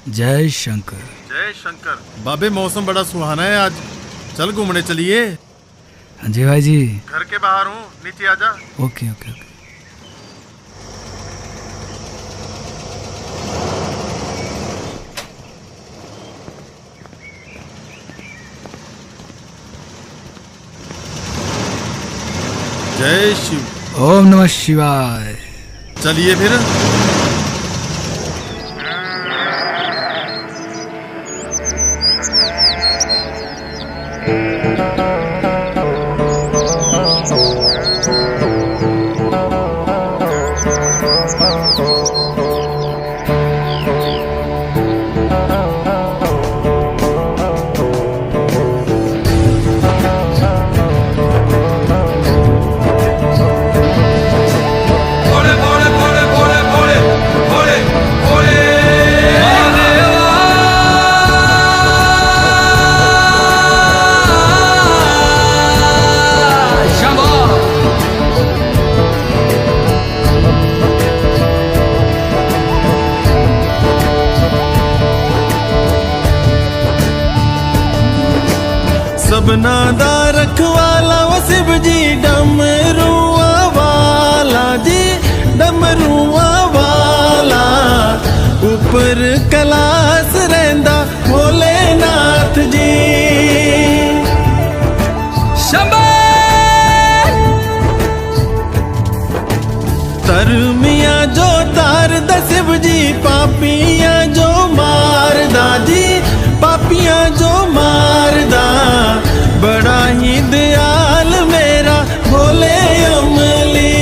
जय शंकर। जय शंकर। बाबे मौसम बड़ा सुहाना है आज, चल घूमने चलिए। हाँ जी भाई जी। घर के बाहर हूँ, नीचे आजा। Okay okay okay. जय शिव। ओम नमः शिवाय। चलिए फिर। सबना दा रखवाला वो शिव जी, डमरुआ वाला जी, डमरुआ वाला। ऊपर कैलाश रहिंदा भोलेनाथ जी। शंभो। तरमिया जो तार दा शिव जी, पापियां जो मारदा जी, पापियां जो मारदा। बड़ा ही दयाल मेरा भोले अमली।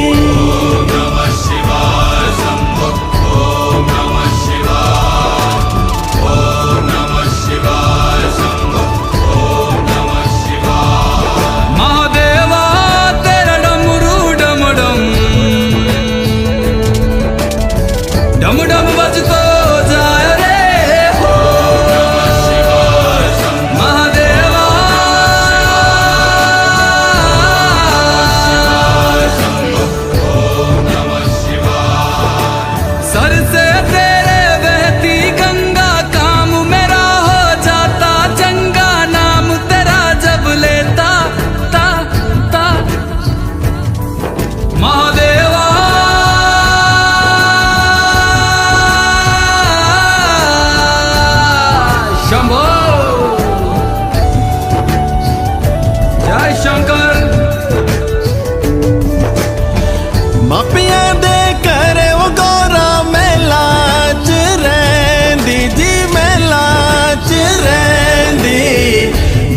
ओम नमः शिवाय शंभो। ओम नमः शिवाय। ओम नमः शिवाय शंभो। ओम नमः शिवाय। महादेवा तेरा डमरू डम डम डम डम बजतो जाए रे। सर से तेरे बहती गंगा, काम मेरा हो जाता चंगा। नाम तेरा जब लेता ता ता महादेवा। शंभो। जय शंकर। मापिया दे करे वो गौरा मेला च रैंदी जी, मेला च रैंदी।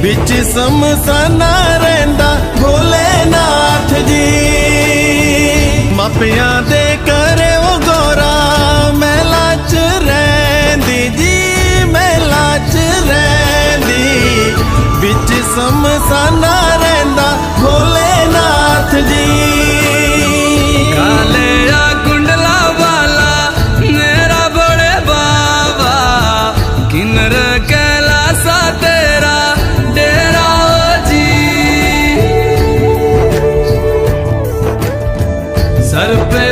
बिच समसाना रैंदा भोलेनाथ जी। मापिया दे करे वो गौरा मेला च रैंदी जी, मेला च रैंदी। बिच समसाना रैंदा भोलेनाथ जी। काले या कुंडला वाला मेरा बड़े बाबा, किन्नर कैलासा तेरा डेरा हो जी। सर पे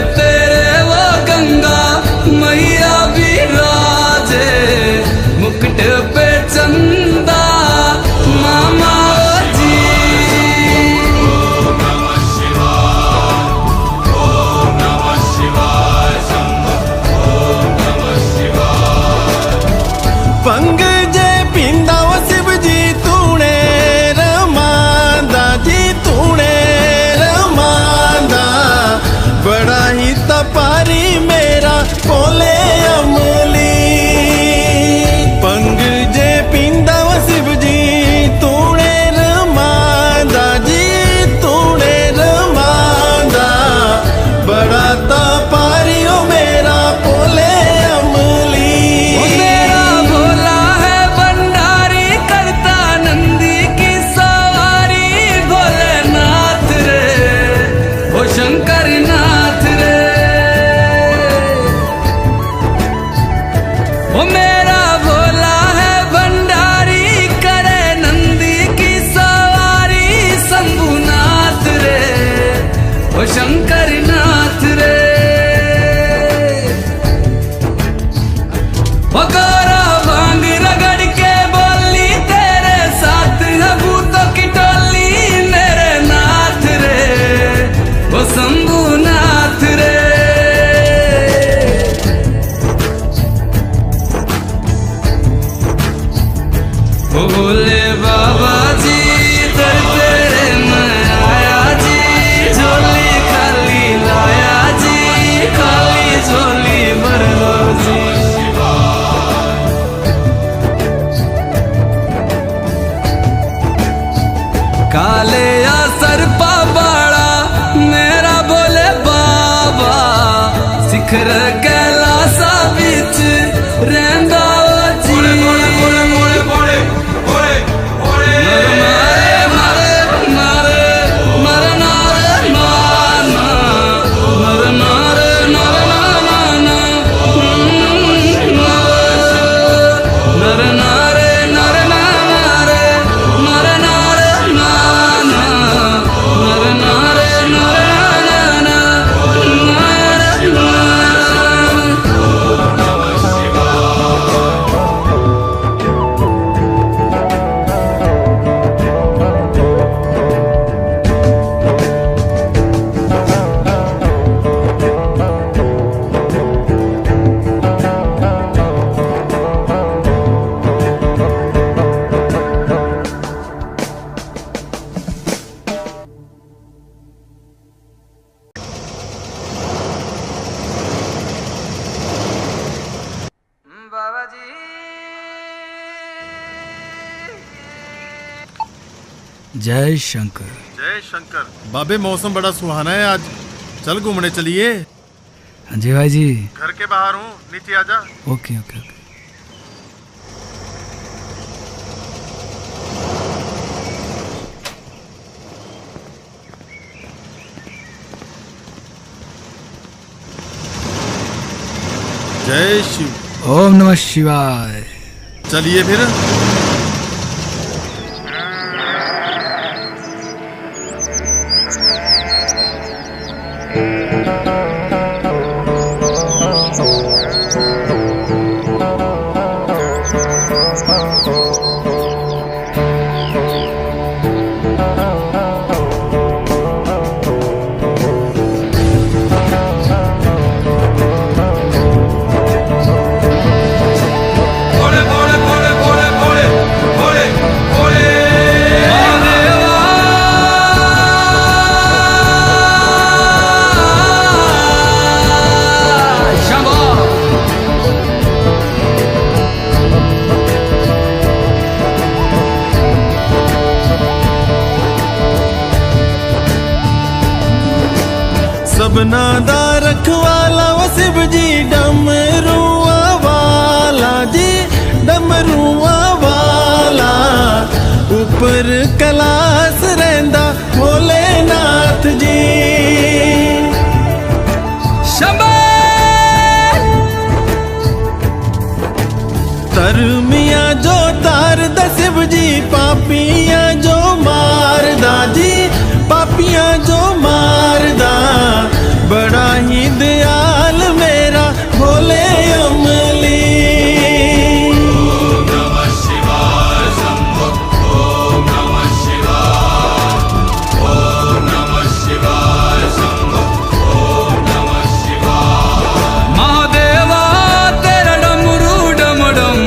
भोले बाबा जी दर तेरे मैं आया जी, झोली खाली लाया जी, खाली झोली भर लो जी। काले या सरपा बाड़ा मेरा भोले बाबा, शिखर कैलासा बिच रहंदा जी। बाबा जी जय शंकर। जय शंकर। बाबे मौसम बड़ा सुहाना है आज, चल घूमने चलिए। हाँ जी भाई जी। घर के बाहर हूँ, नीचे आजा। Okay okay okay. जय शिव। ओम नमः शिवाय। चलिए फिर। सबना दा रखवाला वो शिव जी, डमरुआ वाला जी, डमरुआ वाला। ऊपर कैलाश रहंदा भोलेनाथ जी। शंभो तरमिया जो तार दा शिव जी, पापिया जो मारदा जी, पापिया जो मारदा। बड़ा ही दयाल मेरा भोले अमली। ओम नमः शिवाय शंभो, ओम नमः शिवाय, ओम नमः शिवाय शंभो, ओम नमः शिवाय। महादेवा तेरा डमरू डम डम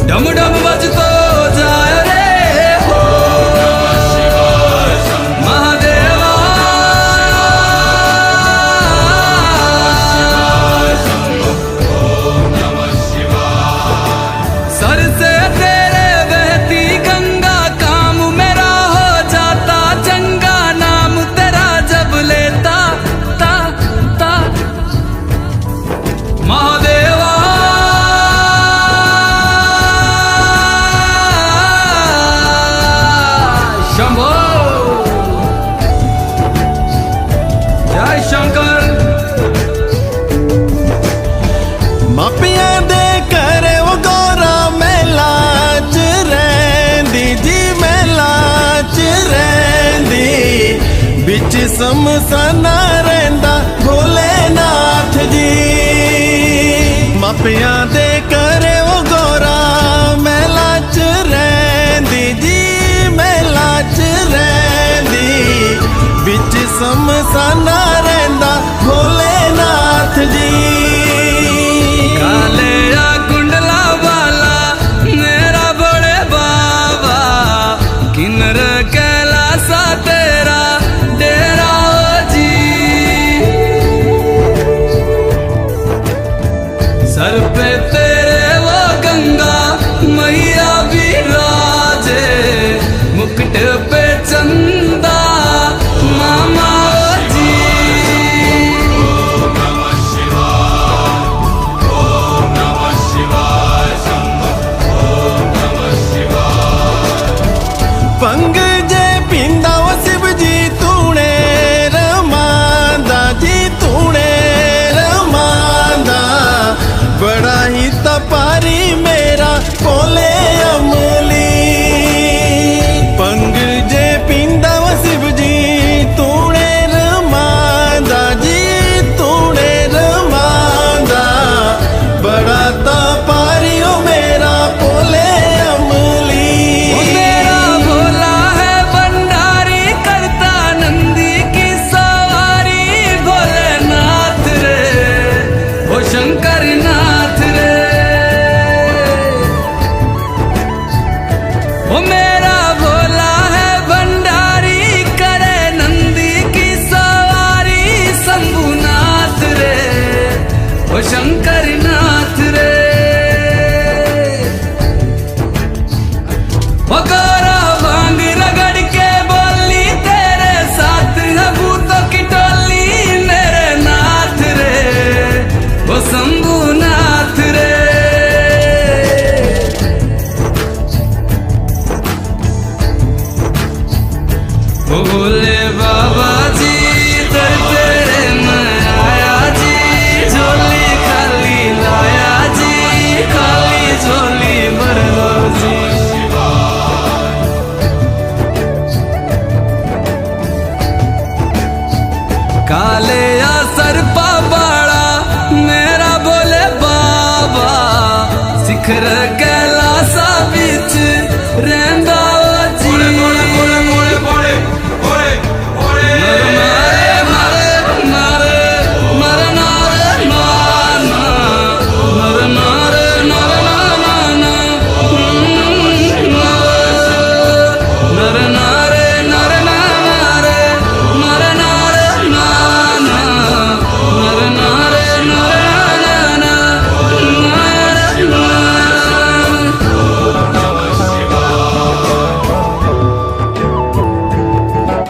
डम डम बजतो जाए रे हो। महादेवा सर से तेरे बहती गंगा, काम मेरा हो जाता चंगा। नाम तेरा जब लेता ता ता महादेवा। शंभो जय शंकर। मापिया दे करे वो गौरा मेला च रहंदी जी, मेला च रहंदी। बिच समसाना रहंदा भोलेनाथ जी। मापिया दे करे वो गौरा मेला च रहंदी जी, मेला च रहंदी। बिच समसाना रहंदा भोलेनाथ जी। काले या कुंडला वाला टिकट